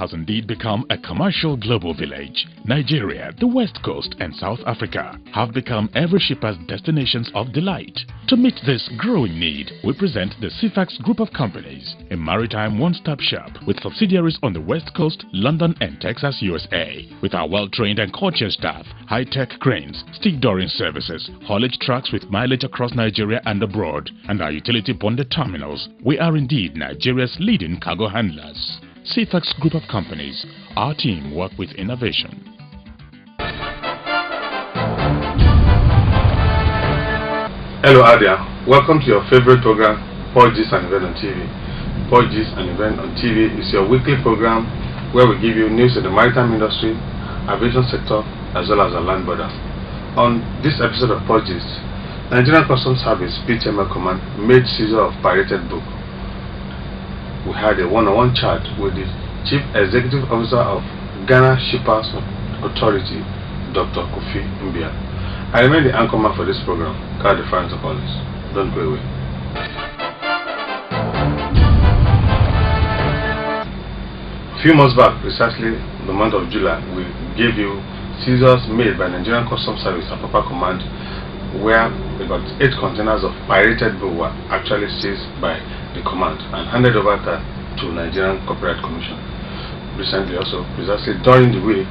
has indeed become a commercial global village. Nigeria, the West Coast and South Africa have become every shipper's destinations of delight. To meet this growing need, we present the CFAX Group of Companies, a maritime one-stop shop with subsidiaries on the West Coast, London and Texas, USA. With our well-trained and courteous staff, high-tech cranes, stevedoring services, haulage trucks with mileage across Nigeria and abroad, and our utility bonded terminals, we are indeed Nigeria's leading cargo handlers. CFAX Group of Companies, our team work with innovation. Hello Adia, welcome to your favorite program, portgist and Event on TV. Portgist and Event on TV is your weekly program where we give you news in the maritime industry, aviation sector, as well as our land border. On this episode of portgist, Nigerian Customs Service (PTML) Command made seizure of pirated book. We had a one-on-one chat with the Chief Executive Officer of Ghana Shippers Authority, Dr. Kofi Mbia. I remain the anchorman for this program, Carl the Friends of Police. Don't go away. A few months back, precisely the month of July, we gave you seizures made by Nigerian Customs Service at Papa Command, where about 8 containers of pirated book were actually seized by the command and handed over to Nigerian Copyright Commission. Recently also, precisely during the week,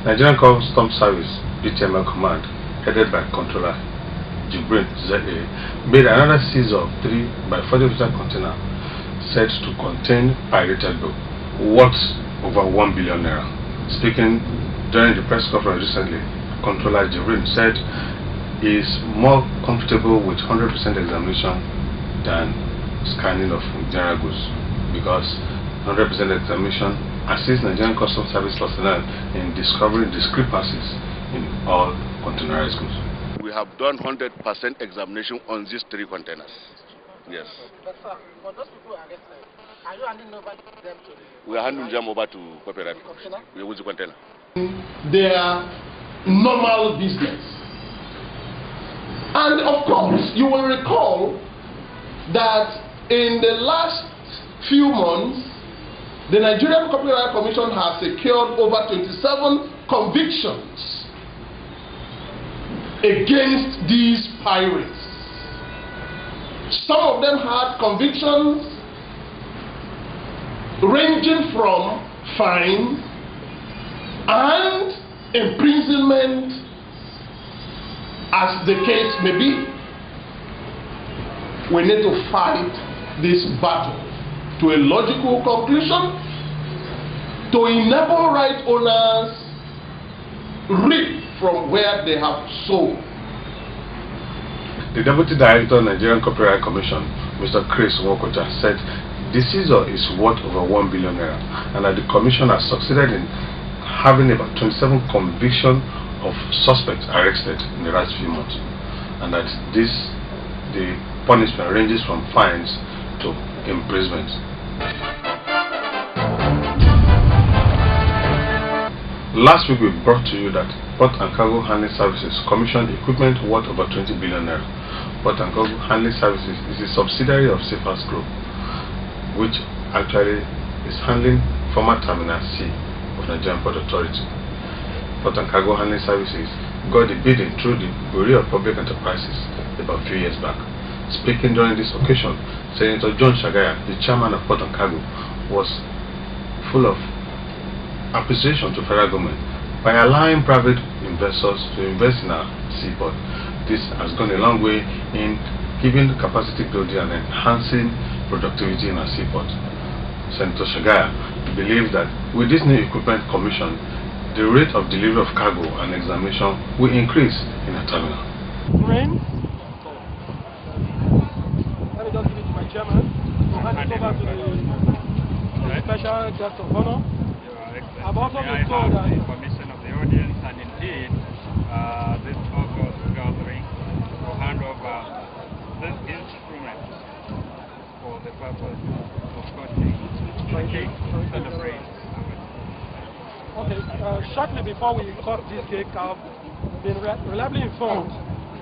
Nigerian Customs Service (PTML) Command, headed by Controller Jibrin ZA, made another seizure of 3 by 40-meter container said to contain pirated book worth over 1 billion naira. Speaking during the press conference recently, Controller Jibrin said he is more comfortable with 100% examination than scanning of general goods, because 100% examination assists Nigerian Customs Service personnel in discovering discrepancies in all containerized goods. We have done 100% examination on these 3 containers. Yes. But sir, for those people arrested, are you handing over them to the... We are handing them over to Copyright. We use the container. Their normal business. And of course, you will recall that in the last few months, the Nigerian Copyright Commission has secured over 27 convictions against these pirates. Some of them had convictions ranging from fine and imprisonment, as the case may be. We need to fight this battle to a logical conclusion to enable right owners reap from where they have sown. The Deputy Director of Nigerian Copyright Commission, Mr. Chris Nwokocha, said the seizure is worth over 1 billion naira and that the Commission has succeeded in having about 27 convictions of suspects arrested in the last few months, and that the punishment ranges from fines to imprisonment. Last week we brought to you that Port and Cargo Handling Services commissioned equipment worth over 20 billion naira. Port and Cargo Handling Services is a subsidiary of CFAX Group, which actually is handling former Terminal C of Nigerian Port Authority. Port and Cargo Handling Services got the bidding through the Bureau of Public Enterprises about a few years back. Speaking during this occasion, Senator John Shagaya, the chairman of Port and Cargo, was full of appreciation to federal government by allowing private investors to invest in our seaport. This has gone a long way in giving capacity building and enhancing productivity in our seaport. Senator Shagaya believes that with this new equipment commission, the rate of delivery of cargo and examination will increase in our terminal. Friends, let me just give it to my chairman to hand it over to the special guest of honor. I've also been told that the permission of the audience, and indeed this August gathering to hand over this instrument for the purpose of coaching the cake to celebrate. Okay, shortly before we cut this cake, I've been reliably informed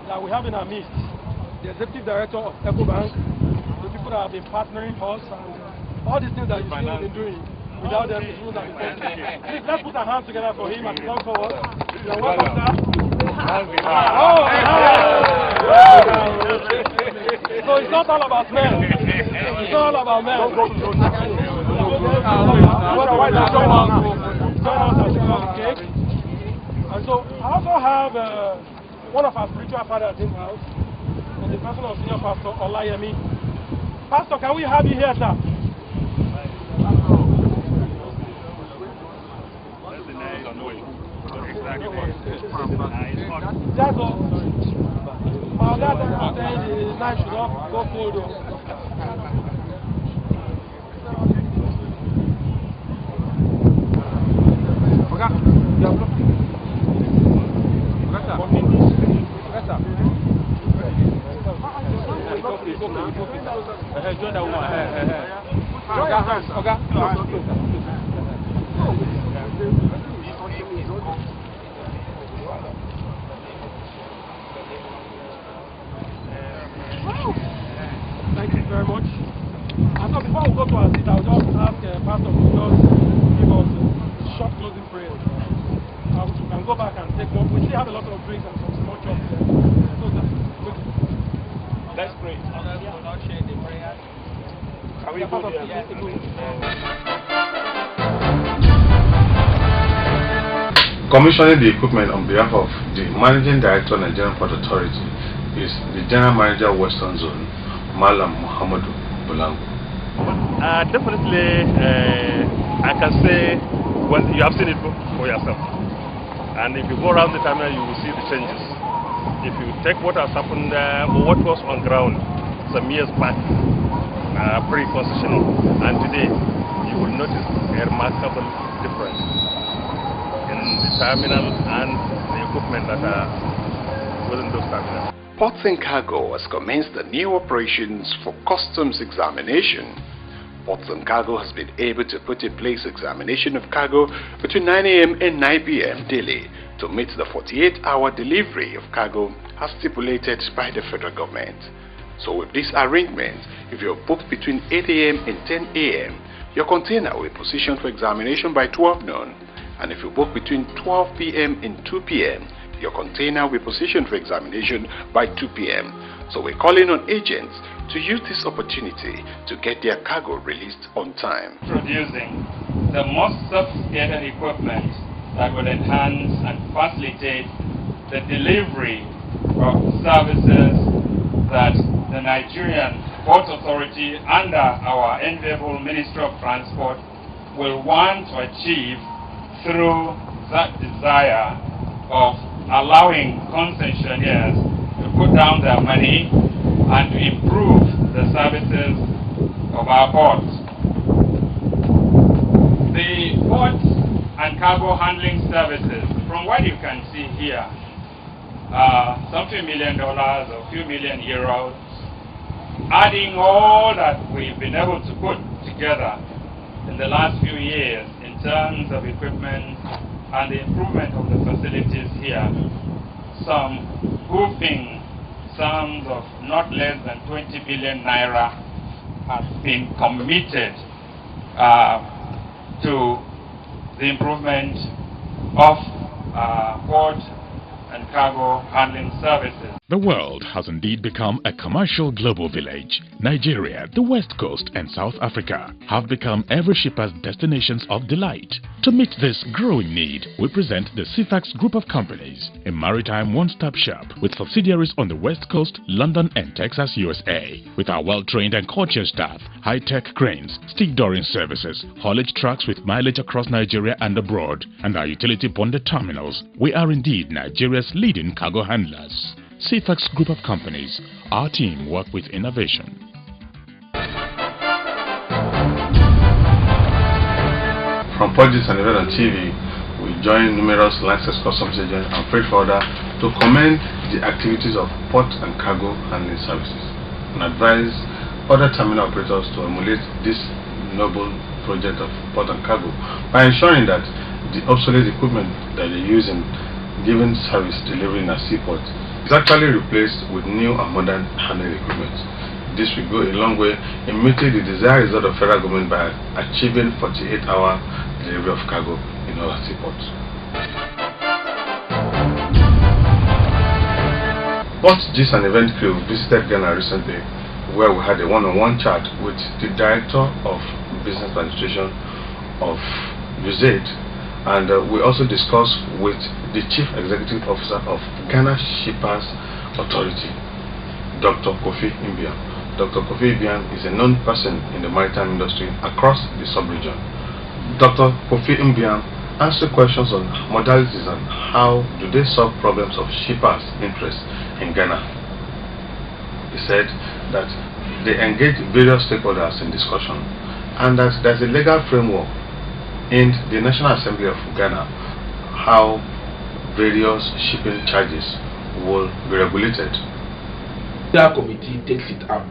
that we have in our midst the executive director of EcoBank, the people that have been partnering us, and all these things that you've been doing. Without them, it wouldn't have been possible. Please, let's put our hands together for him and come forward. You're welcome, sir. So it's not all about men. It's not all about men. Join us as we cut the cake. And so I also have one of our spiritual fathers in the house, and the person of Senior Pastor Olayemi. Pastor, can we have you here, sir? That's all. My dad was saying the night should not go cold though. Thank you very much. And so before we go to our seat, I'll just ask Pastor to just give us a short closing prayer. We can go back and take one. We still have a lot of drinks and some small chops there. So let's pray. Will not share the prayer. Can we go Commissioning the equipment on behalf of the Managing Director Nigerian Port Authority is the General Manager Western Zone, Malam Muhammadu Bulangu. Definitely, I can say when you have seen it for yourself. And if you go around the terminal, you will see the changes. If you take what has happened or what was on ground some years back, pre-concession, and today, you will notice a remarkable difference in the terminal and the equipment that are within those terminals. Ports and Cargo has commenced the new operations for customs examination. Ports and Cargo has been able to put in place examination of cargo between 9 a.m. and 9 p.m. daily to meet the 48-hour delivery of cargo as stipulated by the federal government. So with this arrangement, if you're booked between 8 a.m. and 10 a.m., your container will be positioned for examination by 12 noon. And if you book between 12 p.m. and 2 p.m., your container will be positioned for examination by 2 p.m. So we're calling on agents to use this opportunity to get their cargo released on time. Producing the most sophisticated equipment that will enhance and facilitate the delivery of services that the Nigerian Port Authority under our enviable Ministry of Transport will want to achieve through that desire of allowing concessionaires to put down their money and to improve the services of our ports. The port and cargo handling services, from what you can see here, some $2 million or a few million euros, adding all that we've been able to put together in the last few years in terms of equipment and the improvement of the facilities here, some hoofing sums of not less than 20 billion naira has been committed to the improvement of port and cargo handling services. The world has indeed become a commercial global village. Nigeria, the West Coast and South Africa have become every shipper's destinations of delight. To meet this growing need, we present the CFAX Group of Companies, a maritime one-stop shop with subsidiaries on the West Coast, London and Texas, USA. With our well-trained and courteous staff, high-tech cranes, stevedoring services, haulage trucks with mileage across Nigeria and abroad, and our utility bonded terminals, we are indeed Nigeria's leading cargo handlers. CFAX Group of Companies, our team work with innovation. From portgist and event on TV, we join numerous licensed customs agents and freight forwarders to commend the activities of port and cargo handling services and advise other terminal operators to emulate this noble project of port and cargo by ensuring that the obsolete equipment that they use in giving service delivery in a seaport is actually replaced with new and modern handling equipment. This will go a long way in meeting the desired result of federal government by achieving 48-hour delivery of cargo in all seaports. Portgist and event crew visited Ghana recently, where we had a one-on-one chat with the Director of Business Administration of USAID, and we also discussed with the Chief Executive Officer of Ghana Shippers Authority, Dr. Kofi Imbiam. Dr. Kofi Imbiam is a known person in the maritime industry across the sub-region. Dr. Kofi Imbiam answered questions on modalities and how do they solve problems of shippers' interests in Ghana. He said that they engage various stakeholders in discussion and that there's a legal framework in the National Assembly of Ghana how various shipping charges will be regulated. The legal committee takes it up.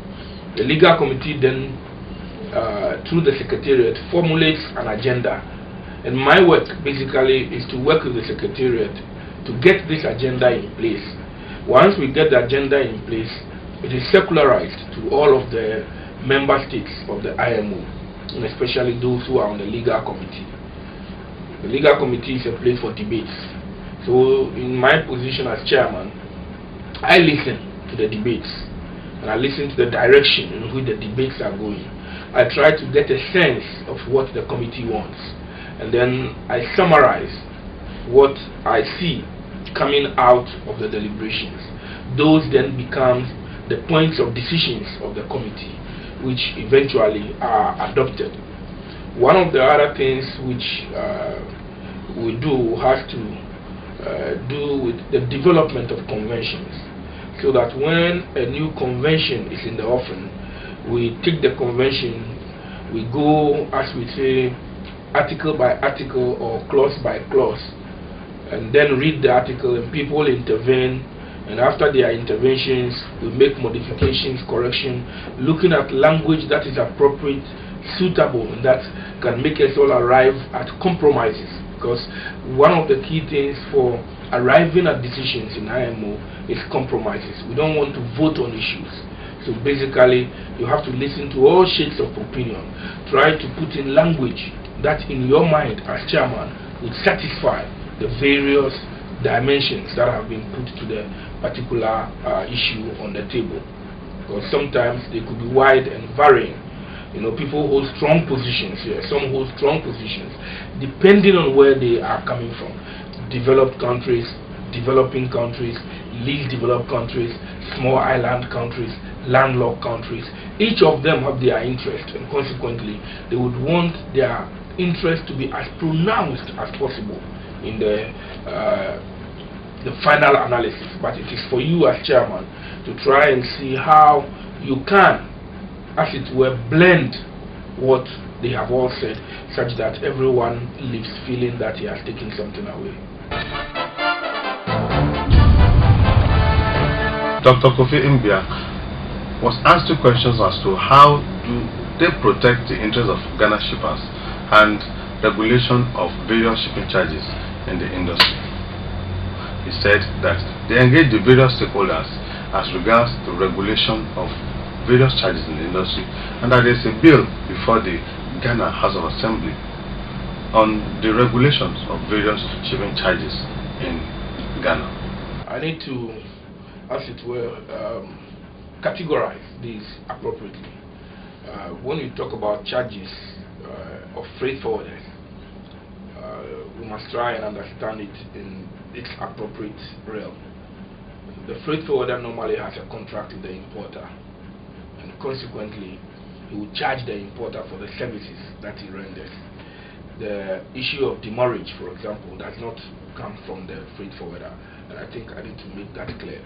The legal committee then, through the secretariat, formulates an agenda. And my work basically is to work with the secretariat to get this agenda in place. Once we get the agenda in place, it is secularized to all of the member states of the IMO, and especially those who are on the legal committee. The legal committee is a place for debates. So in my position as chairman, I listen to the debates and I listen to the direction in which the debates are going. I try to get a sense of what the committee wants, and then I summarize what I see coming out of the deliberations. Those then become the points of decisions of the committee, which eventually are adopted. One of the other things which we do has to do with the development of conventions, so that when a new convention is in the offing, we take the convention, we go, as we say, article by article or clause by clause, and then read the article, and people intervene, and after their interventions we make modifications, correction, looking at language that is appropriate, suitable, and that can make us all arrive at compromises, because one of the key things for arriving at decisions in IMO is compromises. We don't want to vote on issues. So basically you have to listen to all shades of opinion, try to put in language that in your mind as chairman would satisfy the various dimensions that have been put to the particular issue on the table. Because sometimes they could be wide and varying. You know, people hold strong positions here, some hold strong positions, depending on where they are coming from. Developed countries, developing countries, least developed countries, small island countries, landlocked countries. Each of them have their interest, and consequently they would want their interest to be as pronounced as possible in the final analysis. But it is for you as chairman to try and see how you can, as it were, blend what they have all said, such that everyone leaves feeling that he has taken something away. Dr. Kofi Imbiam was asked two questions as to how do they protect the interests of Ghana shippers and regulation of various shipping charges in the industry. He said that they engage the various stakeholders as regards the regulation of various charges in the industry, and that there is a bill before the Ghana House of Assembly on the regulations of various shipping charges in Ghana. I need to, as it were, categorize these appropriately. When you talk about charges of freight forwarders, we must try and understand it in its appropriate realm. The freight forwarder normally has a contract with the importer, and consequently he will charge the importer for the services that he renders. The issue of demurrage, for example, does not come from the freight forwarder, and I think I need to make that clear.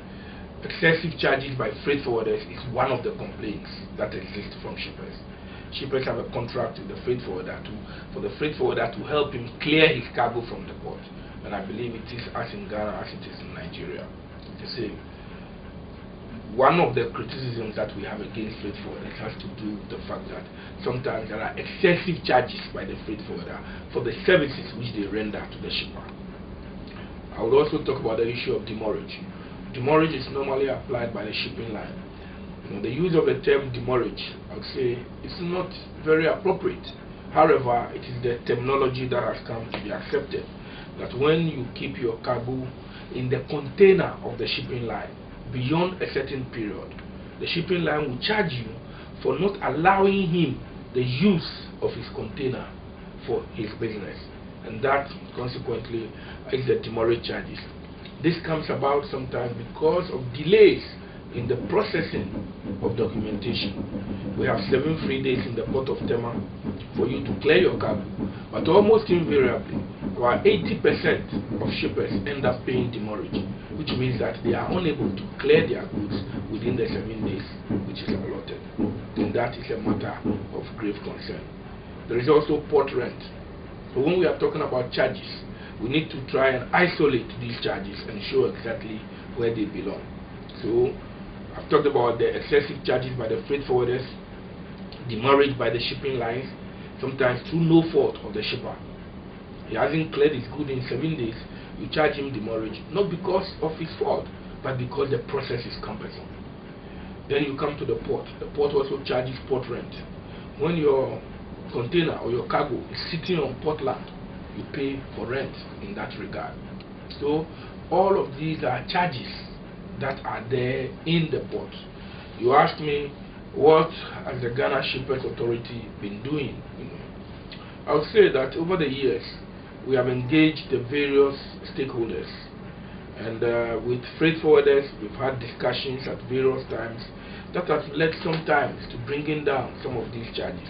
Excessive charges by freight forwarders is one of the complaints that exist from shippers. Shippers have a contract with the freight forwarder for the freight forwarder to help him clear his cargo from the port, and I believe it is as in Ghana as it is in Nigeria. The same. One of the criticisms that we have against freight forwarders has to do with the fact that sometimes there are excessive charges by the freight forwarder for the services which they render to the shipper. I would also talk about the issue of demurrage. Demurrage is normally applied by the shipping line. The use of the term demurrage, I would say, is not very appropriate. However, it is the terminology that has come to be accepted, that when you keep your cargo in the container of the shipping line beyond a certain period, the shipping line will charge you for not allowing him the use of his container for his business, and that consequently is the demurrage charges. This comes about sometimes because of delays in the processing of documentation. We have 7 free days in the port of Tema for you to clear your cargo, but almost invariably, about 80% of shippers end up paying demurrage, which means that they are unable to clear their goods within the 7 days which is allotted, and that is a matter of grave concern. There is also port rent. So when we are talking about charges, we need to try and isolate these charges and show exactly where they belong. So I've talked about the excessive charges by the freight forwarders, demurrage by the shipping lines, sometimes through no fault of the shipper. He hasn't cleared his good in 7 days, you charge him demurrage, not because of his fault, but because the process is cumbersome. Then you come to the port. The port also charges port rent. When your container or your cargo is sitting on port land, you pay for rent in that regard. So all of these are charges that are there in the port. You asked me, what has the Ghana Shippers Authority been doing? I would say that over the years we have engaged the various stakeholders, and with freight forwarders we've had discussions at various times that has led sometimes to bringing down some of these charges.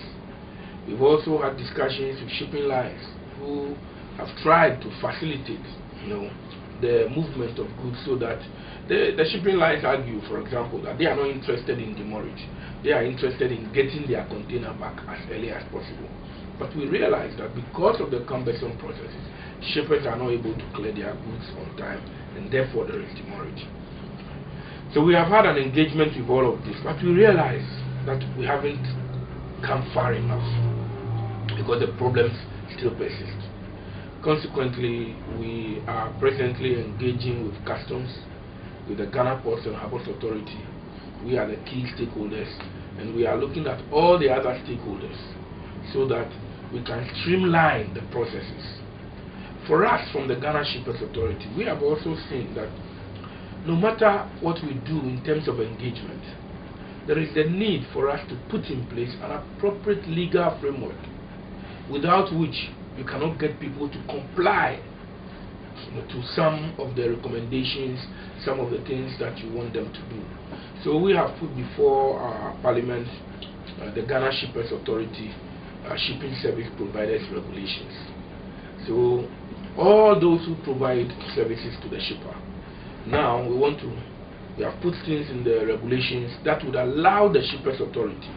We've also had discussions with shipping lines who have tried to facilitate the movement of goods, so that the shipping lines argue, for example, that they are not interested in demurrage. They are interested in getting their container back as early as possible. But we realize that because of the cumbersome processes, shippers are not able to clear their goods on time, and therefore there is demurrage. So we have had an engagement with all of this, but we realize that we haven't come far enough because the problems still persist. Consequently, we are presently engaging with customs, with the Ghana Ports and Harbours Authority. We are the key stakeholders, and we are looking at all the other stakeholders so that we can streamline the processes. For us, from the Ghana Shippers Authority, we have also seen that no matter what we do in terms of engagement, there is the need for us to put in place an appropriate legal framework, without which you cannot get people to comply to some of the recommendations, some of the things that you want them to do. So we have put before Parliament the Ghana Shippers Authority Shipping Service Providers Regulations. So all those who provide services to the shipper, now we have put things in the regulations that would allow the Shippers Authority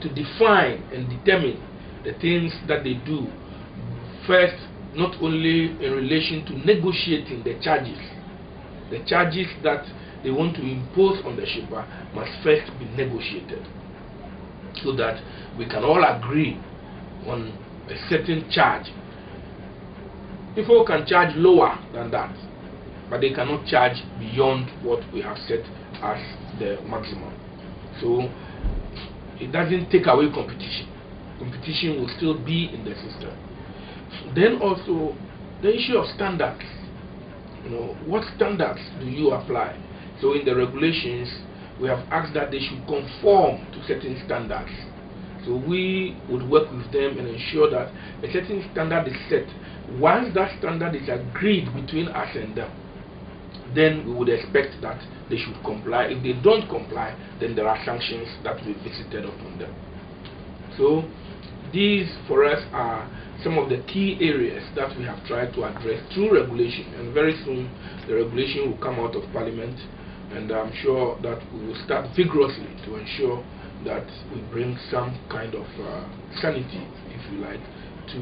to define and determine the things that they do. First, not only in relation to negotiating the charges that they want to impose on the shipper must first be negotiated, so that we can all agree on a certain charge. People can charge lower than that, but they cannot charge beyond what we have set as the maximum. So it doesn't take away competition. Competition will still be in the system. Then also the issue of standards. What standards do you apply? So in the regulations, we have asked that they should conform to certain standards. So we would work with them and ensure that a certain standard is set. Once that standard is agreed between us and them, then we would expect that they should comply. If they don't comply, then there are sanctions that will be visited upon them. So these for us are some of the key areas that we have tried to address through regulation, and very soon the regulation will come out of Parliament, and I'm sure that we will start vigorously to ensure that we bring some kind of sanity, if you like, to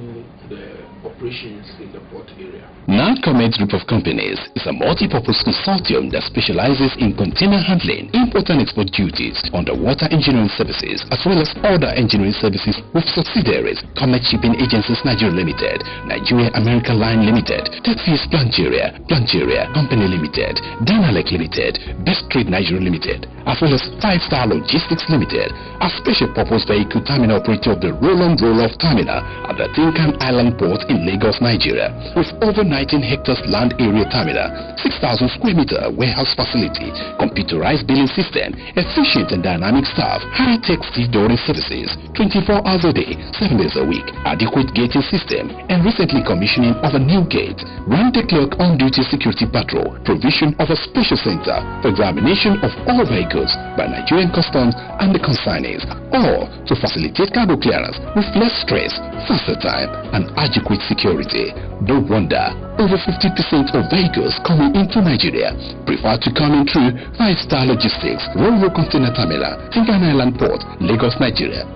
the operations in the port area. Non-Comet Group of Companies is a multi-purpose consortium that specializes in container handling, import and export duties, underwater engineering services, as well as other engineering services with subsidiaries Comet Shipping Agencies Nigeria Limited, Nigeria American Line Limited, Texas Plancheria Company Limited, Dynalec Limited, Best Trade Nigeria Limited, as well as 5-Star Logistics Limited, a special purpose vehicle terminal operator of the roll-on roll-off terminal at the Tinkan Island Port in Lagos, Nigeria, with over 19 hectares land area terminal, 6,000 square meter warehouse facility, computerized billing system, efficient and dynamic staff, high-tech stevedoring services, 24 hours a day, 7 days a week, adequate gating system, and recently commissioning of a new gate, round-the-clock on-duty security patrol, provision of a special center for examination of all vehicles by Nigerian Customs and the consignees, all to facilitate cargo clearance with less stress, faster time, and adequate security. No wonder over 50% of vehicles coming into Nigeria prefer to come in through 5-Star Logistics, Ro-Ro Container Terminal, Tinkan Island Port, Lagos, Nigeria.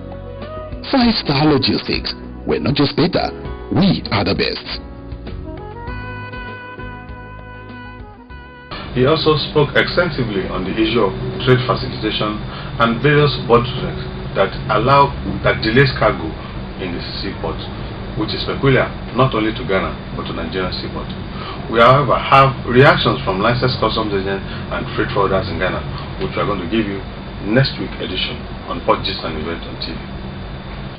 5-Star Logistics, we're not just better, we are the best. He also spoke extensively on the issue of trade facilitation and various bottlenecks that delays cargo in the seaport, which is peculiar not only to Ghana but to Nigerian seaport. We, however, have reactions from licensed customs agents and freight forwarders in Ghana, which we are going to give you next week edition on portgist and event on TV.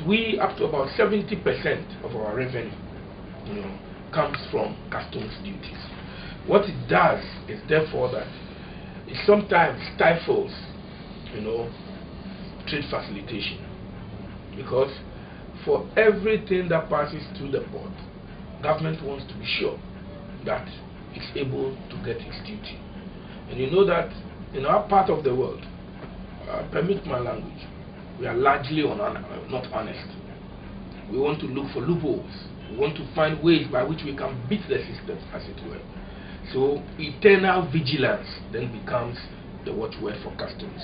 We, up to about 70% of our revenue, comes from customs duties. What it does is therefore that it sometimes stifles, trade facilitation, because for everything that passes through the port, government wants to be sure that it's able to get its duty. And you know that in our part of the world, permit my language, we are largely not honest. We want to look for loopholes. We want to find ways by which we can beat the system, as it were. So eternal vigilance then becomes the watchword for customs.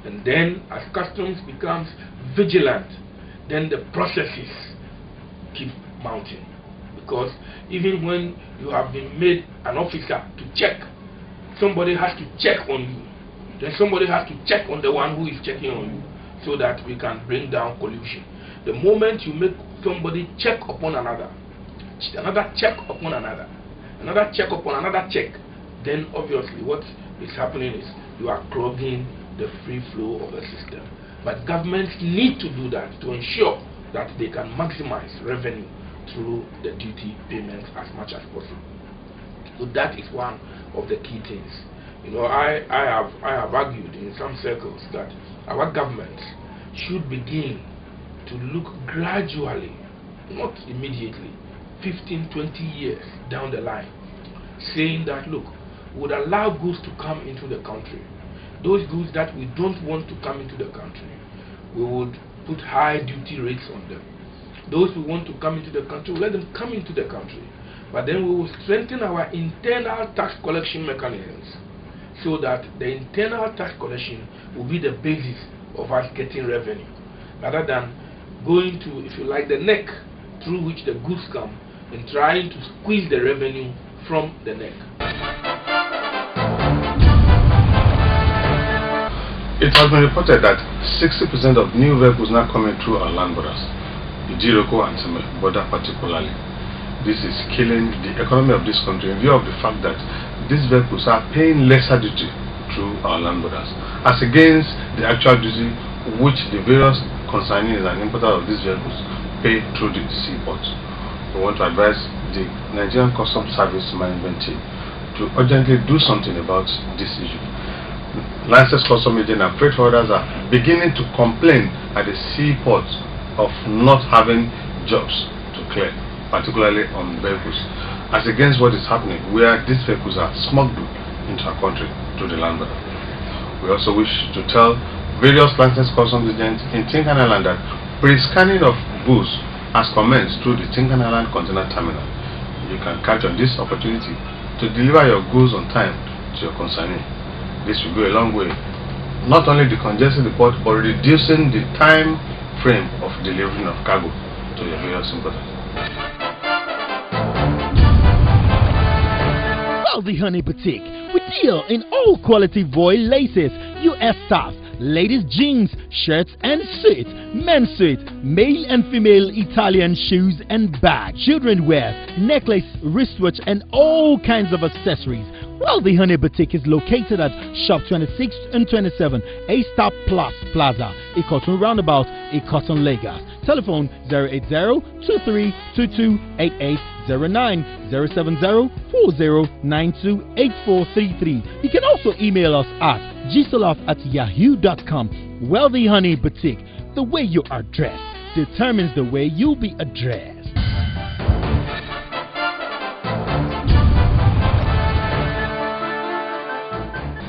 And then as customs becomes vigilant, then the processes keep mounting. Because even when you have been made an officer to check, somebody has to check on you. Then somebody has to check on the one who is checking on you, so that we can bring down collusion. The moment you make somebody check upon another check upon another check upon another check, then obviously what is happening is you are clogging the free flow of the system. But governments need to do that to ensure that they can maximize revenue through the duty payments as much as possible. So that is one of the key things. I have argued in some circles that our government should begin to look gradually, not immediately, 15, 20 years down the line, saying that, look, we would allow goods to come into the country. Those goods that we don't want to come into the country, we would put high duty rates on them. Those who want to come into the country, we let them come into the country. But then we will strengthen our internal tax collection mechanisms, so that the internal tax collection will be the basis of us getting revenue, rather than going to, if you like, the neck through which the goods come and trying to squeeze the revenue from the neck. It has been reported that 60% of new vehicles now coming through our land borders, the Jiroko and Seme border particularly. This is killing the economy of this country in view of the fact that these vehicles are paying lesser duty through our land borders as against the actual duty which the various consignees and importers of these vehicles pay through the seaports. We want to advise the Nigerian Customs Service Management Team to urgently do something about this issue. Licensed custom agents and freight forwarders are beginning to complain at the seaports of not having jobs to clear, particularly on vehicles, as against what is happening where these vehicles are smuggled into our country through the land border. We also wish to tell various licensed customs agents in Tinkan Island that pre-scanning of goods has commenced through the Tinkan Island Container Terminal. You can catch on this opportunity to deliver your goods on time to your consignee. This will go a long way, not only decongesting the port, but reducing the time frame of delivering of cargo to your various importers. Wealthy Honey Boutique. We deal in all quality voile laces, US stuff, ladies jeans, shirts and suits, men's suits, male and female Italian shoes and bags, children wear, necklace, wristwatch and all kinds of accessories. Wealthy Honey Boutique is located at Shop 26 and 27 A-Star Plus Plaza, Ikoton Roundabout, Ikoton, Lagos. Telephone 080-2322-8809, 070-4092-8433. You can also email us at gsoloff@yahoo.com. Wealthy Honey Boutique. The way you are dressed determines the way you'll be addressed.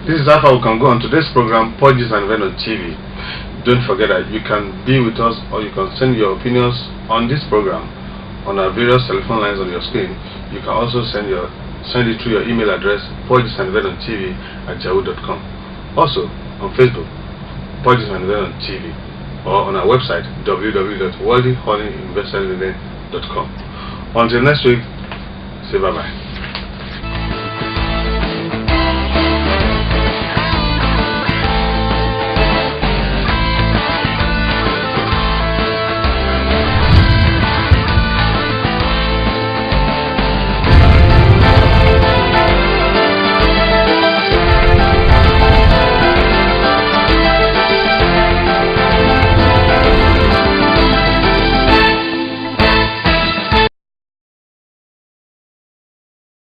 This is how far we can go on today's program, Portgist and Event on TV. Don't forget that you can be with us, or you can send your opinions on this program on our various telephone lines on your screen. You can also send it through your email address, portgistandeventontv@yahoo.com. Also on Facebook, Portgist and Event on TV, or on our website, www.worldlyhoneyyinvestorlinen.com. Until next week, say bye bye.